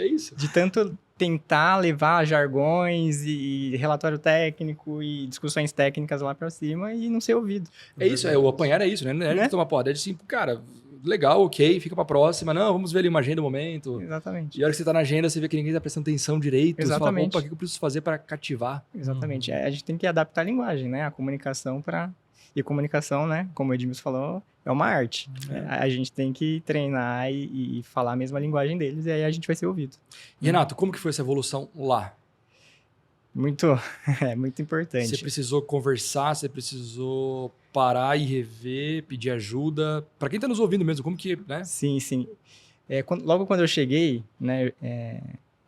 é isso. De tanto tentar levar jargões e relatório técnico e discussões técnicas lá para cima e não ser ouvido. É isso, o apanhar é isso, né? Não é de tomar porra, é de assim, cara... Legal, ok, fica pra próxima. Não, vamos ver ali uma agenda no momento. Exatamente. E a hora que você tá na agenda, você vê que ninguém tá prestando atenção direito. Exatamente. Você fala, opa, o que eu preciso fazer para cativar? Exatamente. A gente tem que adaptar a linguagem, né? A comunicação para... E comunicação, né? Como o Edmilson falou, é uma arte. A gente tem que treinar e falar a mesma linguagem deles e aí a gente vai ser ouvido. E, Renato, como que foi essa evolução lá? Muito importante. Você precisou conversar, você precisou parar e rever, pedir ajuda. Para quem está nos ouvindo mesmo, como que, né? Sim. Logo quando eu cheguei, né?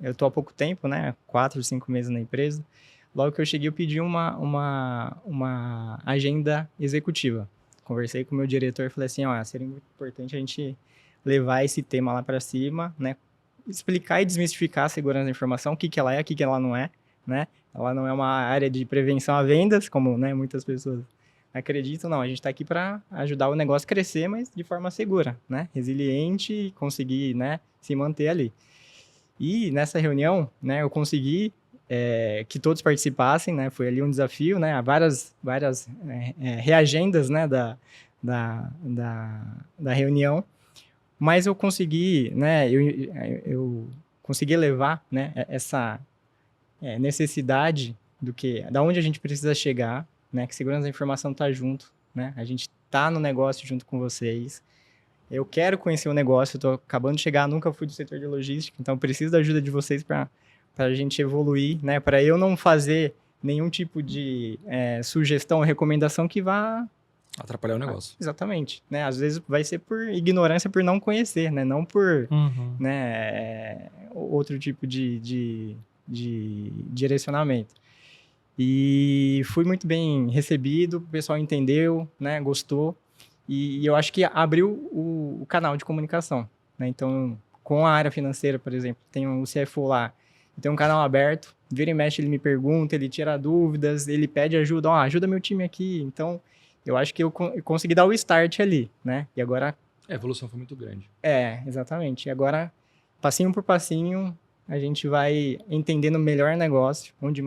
Eu tô há pouco tempo, né? 4, 5 meses na empresa. Logo que eu cheguei, eu pedi uma agenda executiva. Conversei com o meu diretor e falei assim, seria muito importante a gente levar esse tema lá para cima, né? Explicar e desmistificar a segurança da informação, o que ela é, o que ela não é, né? Ela não é uma área de prevenção a vendas, como, né, muitas pessoas acreditam. Não, a gente está aqui para ajudar o negócio a crescer, mas de forma segura, né? Resiliente e conseguir, né, se manter ali. E nessa reunião, né, eu consegui que todos participassem, né? Foi ali um desafio, né? Várias reagendas, né, da reunião. Mas eu consegui, né? Eu consegui levar, né, essa necessidade da onde a gente precisa chegar, né? Que segurança da informação tá junto, né? A gente tá no negócio junto com vocês. Eu quero conhecer o negócio, eu tô acabando de chegar, nunca fui do setor de logística, então preciso da ajuda de vocês para a gente evoluir, né? Para eu não fazer nenhum tipo de sugestão ou recomendação que vá atrapalhar o negócio. Exatamente, né? Às vezes vai ser por ignorância, por não conhecer, né? Não por né, outro tipo de direcionamento. E fui muito bem recebido, o pessoal entendeu, né? Gostou. E eu acho que abriu o canal de comunicação, né? Então, com a área financeira, por exemplo, tem o CFO lá, tem um canal aberto, vira e mexe, ele me pergunta, ele tira dúvidas, ele pede ajuda, ajuda meu time aqui. Então, eu acho que eu consegui dar o start ali, né? E agora... A evolução foi muito grande. Exatamente. E agora, passinho por passinho, a gente vai entendendo melhor o negócio, onde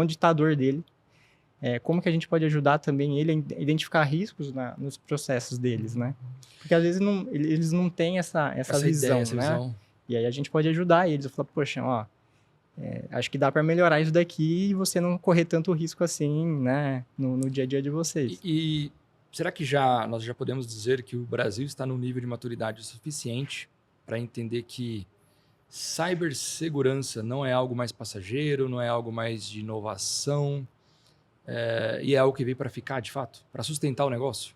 está a dor dele, como que a gente pode ajudar também ele a identificar riscos nos processos deles, né? Porque às vezes eles não têm essa visão, ideia, né? visão. E aí a gente pode ajudar eles. Eu falo, poxa, acho que dá para melhorar isso daqui e você não correr tanto risco assim, né? No dia a dia de vocês. E será que nós já podemos dizer que o Brasil está num nível de maturidade suficiente para entender que cibersegurança não é algo mais passageiro, não é algo mais de inovação, e é algo que veio para ficar, de fato, para sustentar o negócio?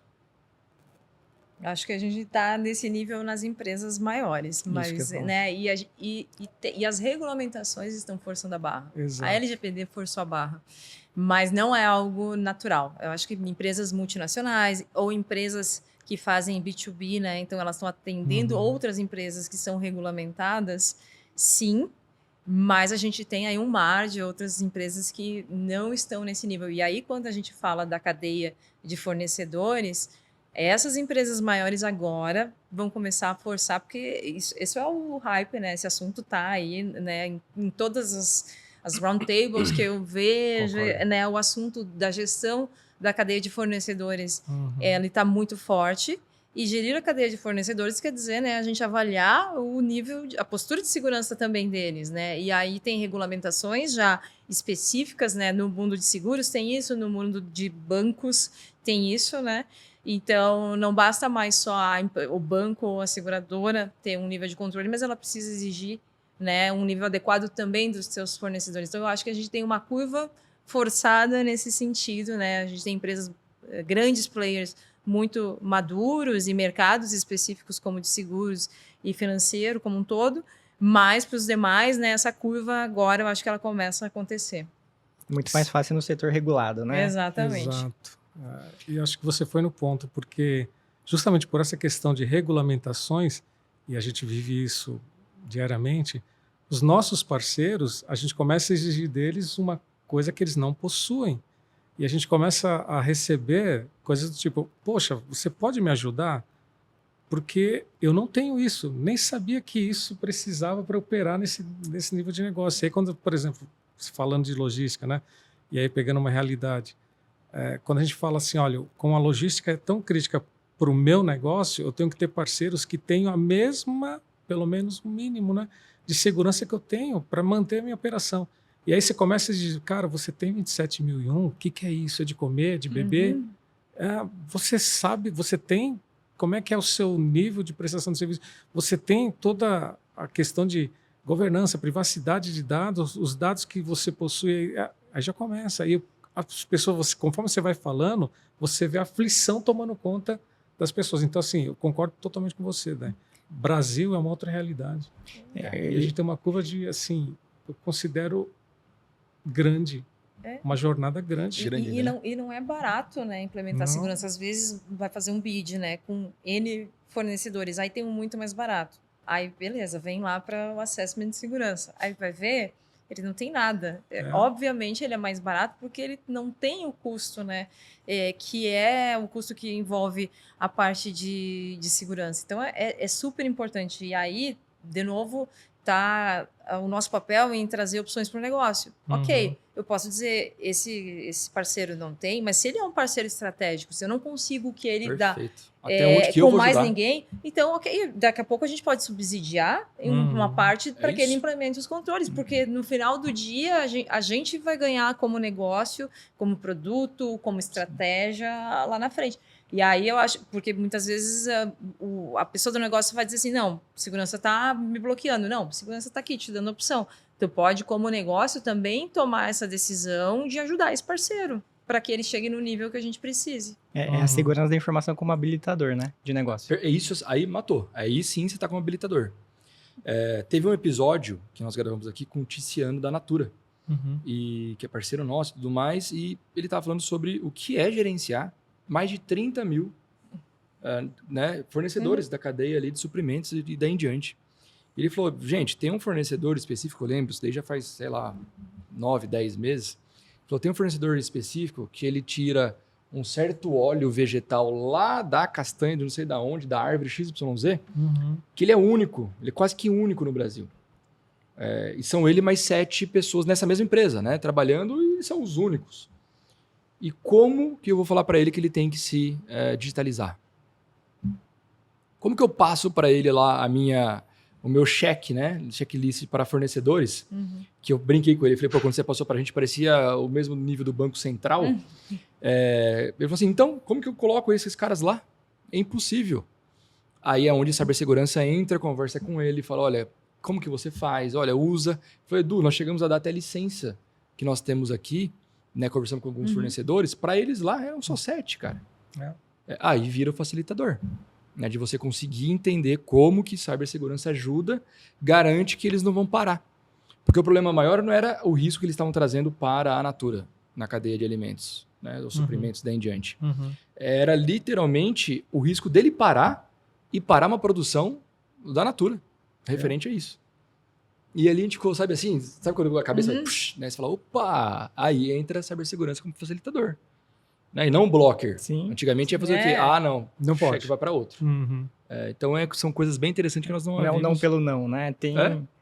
Acho que a gente está nesse nível nas empresas maiores, mas, que é bom. né, e as regulamentações estão forçando a barra. Exato. A LGPD forçou a barra, mas não é algo natural. Eu acho que empresas multinacionais ou empresas que fazem B2B, né, então elas estão atendendo outras empresas que são regulamentadas, sim, mas a gente tem aí um mar de outras empresas que não estão nesse nível. E aí, quando a gente fala da cadeia de fornecedores, essas empresas maiores agora vão começar a forçar, porque isso é o hype, né? Esse assunto tá aí, né? Em todas as roundtables que eu vejo, Concordo. né? O assunto da gestão da cadeia de fornecedores, ele está muito forte. E gerir a cadeia de fornecedores quer dizer, né, a gente avaliar o nível, a postura de segurança também deles, né? E aí tem regulamentações já específicas, né? No mundo de seguros tem isso, no mundo de bancos tem isso, né? Então, não basta mais só o banco ou a seguradora ter um nível de controle, mas ela precisa exigir, né, um nível adequado também dos seus fornecedores. Então, eu acho que a gente tem uma curva forçada nesse sentido, né? A gente tem empresas, grandes players muito maduros e mercados específicos como de seguros e financeiro como um todo, mas para os demais, né, essa curva agora eu acho que ela começa a acontecer. Muito mais fácil no setor regulado, né? Exatamente. Exato. E acho que você foi no ponto, porque justamente por essa questão de regulamentações, e a gente vive isso diariamente, os nossos parceiros, a gente começa a exigir deles uma coisa que eles não possuem. E a gente começa a receber coisas do tipo, poxa, você pode me ajudar? Porque eu não tenho isso, nem sabia que isso precisava para operar nesse nível de negócio. E aí quando, por exemplo, falando de logística, né? E aí pegando uma realidade, quando a gente fala assim, olha, como a logística é tão crítica para o meu negócio, eu tenho que ter parceiros que tenham a mesma, pelo menos o mínimo, né, de segurança que eu tenho para manter a minha operação. E aí você começa a dizer, cara, você tem 27.001, o que é isso? É de comer, de beber? Você sabe, você tem, como é que é o seu nível de prestação de serviço? Você tem toda a questão de governança, privacidade de dados, os dados que você possui, aí já começa. Aí as pessoas, conforme você vai falando, você vê a aflição tomando conta das pessoas. Então, assim, eu concordo totalmente com você, né? Brasil é uma outra realidade. E a gente tem uma curva de, assim, eu considero grande. Uma jornada grande. E não é barato, né, implementar segurança. Às vezes vai fazer um bid, né, com N fornecedores. Aí tem um muito mais barato. Aí, beleza, vem lá para o assessment de segurança. Aí vai ver, ele não tem nada. Obviamente, ele é mais barato porque ele não tem o custo, né? Que é o custo que envolve a parte de segurança. Então, é super importante. E aí, de novo, tá o nosso papel em trazer opções para o negócio. Ok, eu posso dizer, esse parceiro não tem, mas se ele é um parceiro estratégico, se eu não consigo que ele dá até onde que eu com vou mais ajudar? Ninguém, então, ok, daqui a pouco a gente pode subsidiar em uma parte para que ele implemente os controles, porque no final do dia a gente vai ganhar como negócio, como produto, como estratégia lá na frente. E aí eu acho, porque muitas vezes a pessoa do negócio vai dizer assim, não, segurança está me bloqueando. Não, segurança está aqui, te dando opção. Tu pode, como negócio, também tomar essa decisão de ajudar esse parceiro para que ele chegue no nível que a gente precise. É a segurança da informação como habilitador, né, de negócio. Isso aí matou. Aí sim você está como habilitador. Teve um episódio que nós gravamos aqui com o Ticiano da Natura, e que é parceiro nosso e tudo mais, e ele estava falando sobre o que é gerenciar mais de 30 mil né, fornecedores da cadeia ali de suprimentos e daí em diante. Ele falou, gente, tem um fornecedor específico, eu lembro, isso daí já faz, sei lá, 9, 10 meses. Ele falou, tem um fornecedor específico que ele tira um certo óleo vegetal lá da castanha, de não sei da onde, da árvore XYZ, que ele é único, ele é quase que único no Brasil. E são ele mais 7 pessoas nessa mesma empresa, né, trabalhando, e são os únicos. E como que eu vou falar para ele que ele tem que se digitalizar? Como que eu passo para ele lá o meu cheque, né? Checklist para fornecedores, que eu brinquei com ele. Falei, pô, quando você passou para a gente, parecia o mesmo nível do Banco Central. Ele falou assim, então, como que eu coloco esses caras lá? É impossível. Aí é onde a cibersegurança entra, conversa com ele, fala, olha, como que você faz? Olha, usa. Eu falei, Edu, nós chegamos a dar até licença que nós temos aqui, né, conversando com alguns fornecedores, para eles lá eram só 7, cara. Aí vira o facilitador, né, de você conseguir entender como que cibersegurança ajuda, garante que eles não vão parar. Porque o problema maior não era o risco que eles estavam trazendo para a Natura, na cadeia de alimentos, né, os suprimentos daí em diante. Era literalmente o risco dele parar e parar uma produção da Natura, referente a isso. E ali a gente ficou, sabe assim, sabe quando a cabeça vai, push, né, você fala, opa, aí entra a cibersegurança como facilitador. Né, e não um blocker. Sim. Antigamente ia fazer o quê? Ah, não pode. Cheque vai para outro. Então são coisas bem interessantes que nós não havíamos. Não pelo não, né?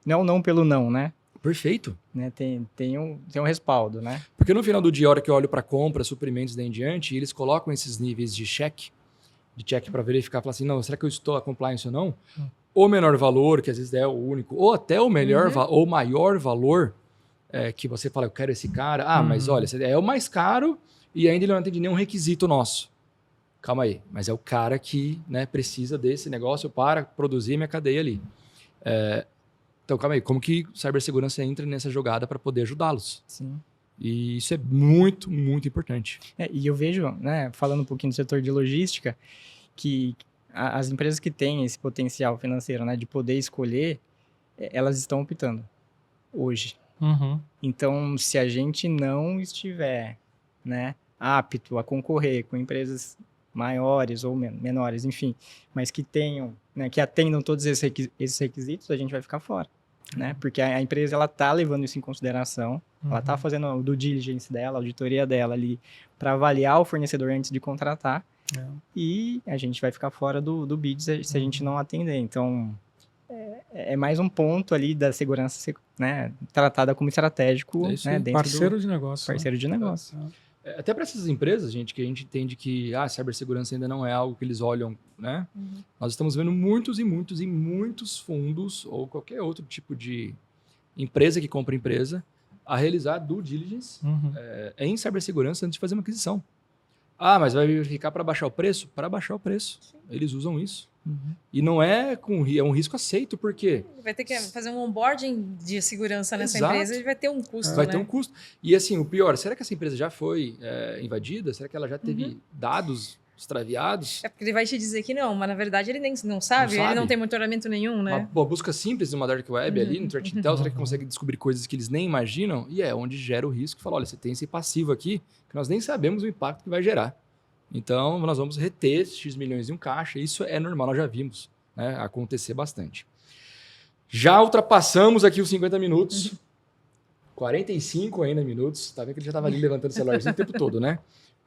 Não pelo não, né? Perfeito. Né? Tem um respaldo, né? Porque no final do dia, a hora que eu olho para compra, suprimentos daí em diante, eles colocam esses níveis de check para verificar, falar assim, não, será que eu estou a compliance ou não? Ou menor valor, que às vezes é o único, ou até o melhor ou maior valor, que você fala, eu quero esse cara. Mas olha, é o mais caro e ainda ele não atende nenhum requisito nosso. Calma aí, mas é o cara que, né, precisa desse negócio para produzir minha cadeia ali. Então, calma aí, como que cibersegurança entra nessa jogada para poder ajudá-los? Sim. E isso é muito, muito importante. E eu vejo, né, falando um pouquinho do setor de logística, que as empresas que têm esse potencial financeiro, né, de poder escolher, elas estão optando hoje. Então, se a gente não estiver, né, apto a concorrer com empresas maiores ou menores, enfim, mas que tenham, né, que atendam todos esses requisitos, a gente vai ficar fora, né? Porque a empresa, ela tá levando isso em consideração, ela tá fazendo o due diligence dela, a auditoria dela ali, para avaliar o fornecedor antes de contratar, e a gente vai ficar fora do bid se a gente não atender. Então, é mais um ponto ali da segurança, né, tratada como estratégico, né, dentro parceiro de negócio. Parceiro de negócio. Até para essas empresas, gente, que a gente entende que a cibersegurança ainda não é algo que eles olham, né? Nós estamos vendo muitos fundos ou qualquer outro tipo de empresa que compra empresa a realizar due diligence em cibersegurança antes de fazer uma aquisição. Mas vai ficar para baixar o preço? Para baixar o preço. Sim. Eles usam isso. E não é um risco aceito, porque... Vai ter que fazer um onboarding de segurança nessa empresa e vai ter um custo, Vai ter um custo. E assim, o pior, será que essa empresa já foi invadida? Será que ela já teve dados extraviados? Porque ele vai te dizer que não, mas na verdade ele nem não sabe, ele não tem monitoramento nenhum, né? Uma busca simples numa dark web ali, no threat intel, será que consegue descobrir coisas que eles nem imaginam? E é onde gera o risco. Fala, olha, você tem esse passivo aqui, que nós nem sabemos o impacto que vai gerar. Então, nós vamos reter X milhões em um caixa. Isso é normal, nós já vimos, né, acontecer bastante. Já ultrapassamos aqui os 50 minutos. 45 ainda minutos. Tá vendo que ele já estava ali levantando o celularzinho o tempo todo, né?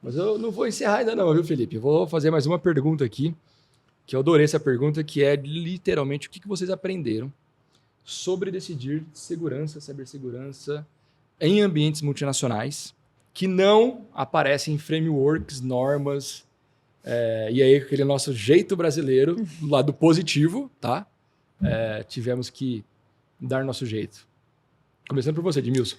Mas eu não vou encerrar ainda não, viu, Felipe? Eu vou fazer mais uma pergunta aqui, que eu adorei essa pergunta, que é literalmente o que vocês aprenderam sobre decidir segurança, cibersegurança em ambientes multinacionais, que não aparecem em frameworks, normas, e aí aquele nosso jeito brasileiro, do lado positivo, tá? Tivemos que dar nosso jeito. Começando por você, Edmilson.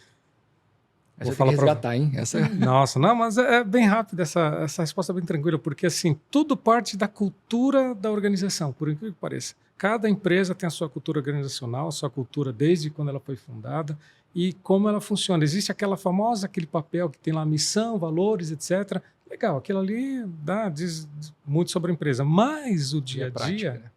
Essa tem que resgatar, hein? Nossa, não, mas é bem rápido essa resposta, é bem tranquila, porque assim, tudo parte da cultura da organização, por incrível que pareça. Cada empresa tem a sua cultura organizacional, a sua cultura desde quando ela foi fundada e como ela funciona. Existe aquele papel que tem lá missão, valores, etc. Legal, aquilo ali diz muito sobre a empresa, mas o dia a dia, né?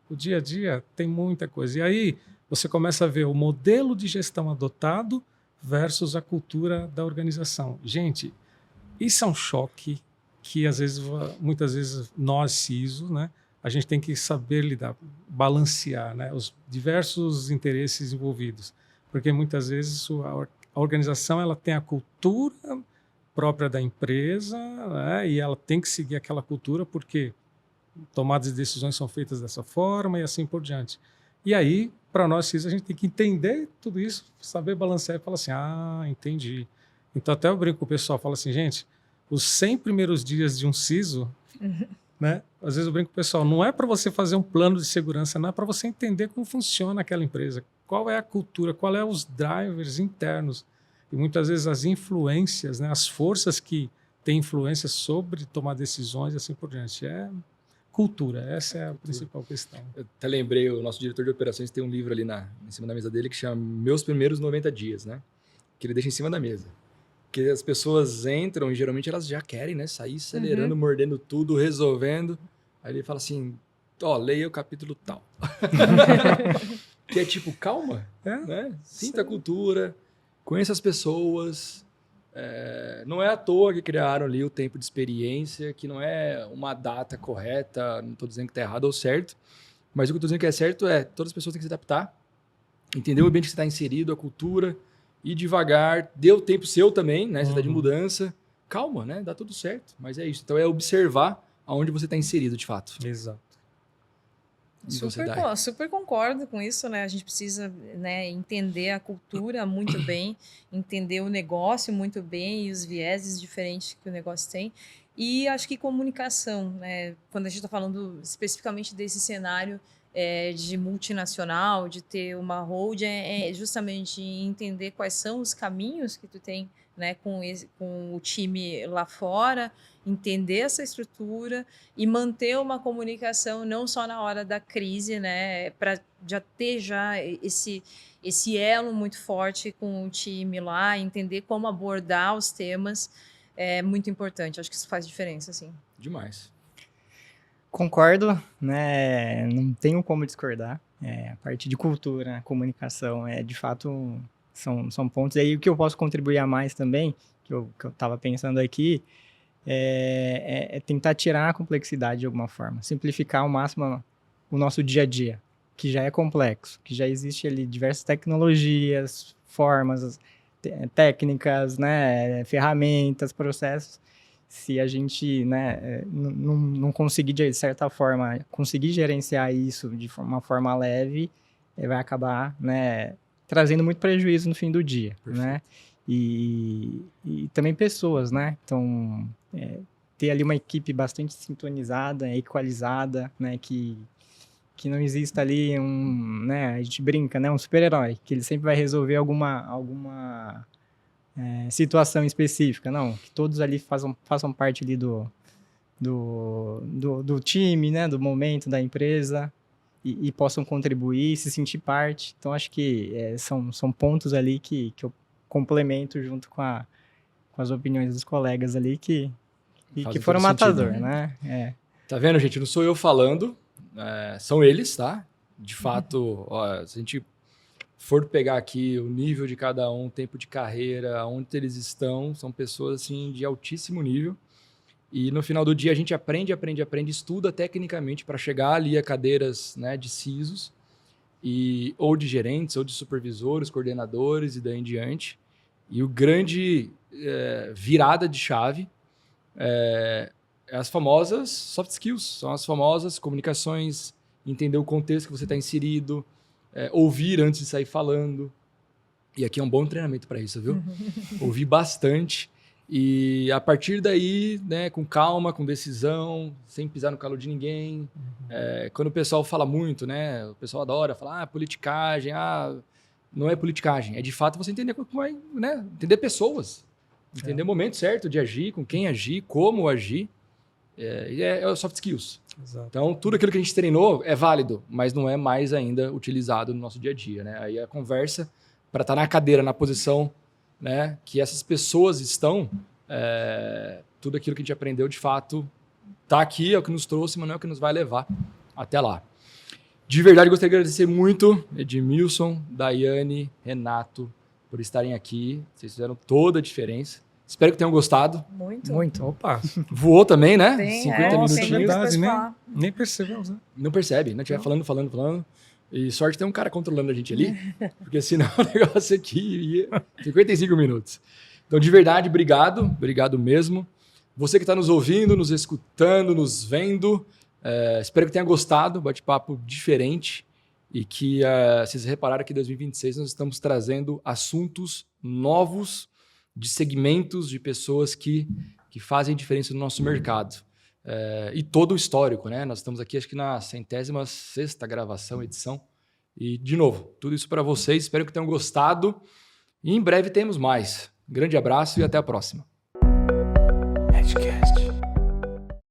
O dia a dia tem muita coisa. E aí você começa a ver o modelo de gestão adotado versus a cultura da organização. Gente, isso é um choque que muitas vezes nós, CISO, né, a gente tem que saber lidar, balancear, né, os diversos interesses envolvidos. Porque muitas vezes a organização ela tem a cultura própria da empresa, né, e ela tem que seguir aquela cultura porque tomadas de decisões são feitas dessa forma e assim por diante. E aí, para nós, a gente tem que entender tudo isso, saber balancear e falar assim, entendi. Então, até eu brinco com o pessoal, falo assim, gente, os 100 primeiros dias de um CISO, né? Às vezes eu brinco com o pessoal, não é para você fazer um plano de segurança, não é para você entender como funciona aquela empresa, qual é a cultura, qual é os drivers internos e muitas vezes as influências, né? As forças que têm influência sobre tomar decisões e assim por diante. cultura. Essa é a principal questão. Eu até lembrei, o nosso diretor de operações tem um livro ali em cima da mesa dele que chama Meus Primeiros 90 Dias, né? Que ele deixa em cima da mesa. Porque as pessoas entram e geralmente elas já querem, né? Sair acelerando, mordendo tudo, resolvendo. Aí ele fala assim, leia o capítulo tal. Que é tipo, calma, né? Sinta a cultura, conheça as pessoas. Não é à toa que criaram ali o tempo de experiência, que não é uma data correta, não estou dizendo que está errado ou certo, mas o que eu estou dizendo que é certo é todas as pessoas têm que se adaptar, entender o ambiente que você está inserido, a cultura, ir devagar, dê o tempo seu também, né? Você está de mudança, calma, né? Dá tudo certo, mas é isso. Então é observar aonde você está inserido de fato. Exato. Super concordo com isso, né? A gente precisa, né, entender a cultura muito bem, entender o negócio muito bem e os vieses diferentes que o negócio tem. E acho que comunicação, né? Quando a gente está falando especificamente desse cenário de multinacional, de ter uma holding, é justamente entender quais são os caminhos que tu tem, né, com o time lá fora, entender essa estrutura e manter uma comunicação não só na hora da crise, né, para já ter esse elo muito forte com o time lá, entender como abordar os temas é muito importante. Acho que isso faz diferença, sim. Demais. Concordo, né? Não tenho como discordar. A parte de cultura, comunicação, de fato, são pontos. E aí o que eu posso contribuir a mais também, que eu estava pensando aqui, é tentar tirar a complexidade de alguma forma, simplificar ao máximo o nosso dia a dia, que já é complexo, que já existe ali diversas tecnologias, formas, técnicas, né, ferramentas, processos. Se a gente, né, não conseguir, de certa forma, conseguir gerenciar isso de uma forma leve, vai acabar, né, trazendo muito prejuízo no fim do dia, né? E também pessoas, né? Então, ter ali uma equipe bastante sintonizada, equalizada, né? Que não exista ali né? A gente brinca, né? Um super-herói, que ele sempre vai resolver alguma situação específica. Não, que todos ali façam parte ali do time, né? Do momento, da empresa e possam contribuir, se sentir parte. Então, acho que são pontos ali que eu complemento junto com as opiniões dos colegas ali que foram matador, sentido, né? Tá vendo, gente? Não sou eu falando, são eles, tá? De fato, se a gente for pegar aqui o nível de cada um, tempo de carreira, onde eles estão, são pessoas assim de altíssimo nível. E no final do dia a gente aprende, estuda tecnicamente para chegar ali a cadeiras, né, de CISOs, ou de gerentes, ou de supervisores, coordenadores e daí em diante. E o grande virada de chave é as famosas soft skills, são as famosas comunicações, entender o contexto que você está inserido, ouvir antes de sair falando. E aqui é um bom treinamento para isso, viu? Ouvir bastante. E a partir daí, né, com calma, com decisão, sem pisar no calo de ninguém. Quando o pessoal fala muito, né, o pessoal adora falar, politicagem, não é politicagem. É de fato você entender como é, né, entender pessoas, entender o momento certo de agir, com quem agir, como agir. É o soft skills. Exato. Então, tudo aquilo que a gente treinou é válido, mas não é mais ainda utilizado no nosso dia a dia, né? Aí a conversa, para estar na cadeira, na posição, né, que essas pessoas estão, tudo aquilo que a gente aprendeu, de fato, está aqui, é o que nos trouxe, mas não é o que nos vai levar até lá. De verdade, gostaria de agradecer muito Edmilson, Daiane, Renato, por estarem aqui. Vocês fizeram toda a diferença. Espero que tenham gostado. Muito. Opa. Voou também, né? Tem, 50 minutinhos. Verdade, né? Nem percebemos, né? Não percebe, né? Tiver falando. E sorte tem um cara controlando a gente ali, porque senão o negócio aqui ia 55 minutos. Então, de verdade, obrigado mesmo. Você que está nos ouvindo, nos escutando, nos vendo, espero que tenha gostado, bate-papo diferente e que vocês repararam que em 2026 nós estamos trazendo assuntos novos de segmentos de pessoas que fazem diferença no nosso mercado. E todo o histórico, né? Nós estamos aqui, acho que na 106ª gravação, edição. E, de novo, tudo isso para vocês. Espero que tenham gostado. E em breve temos mais. Grande abraço e até a próxima. Edcast.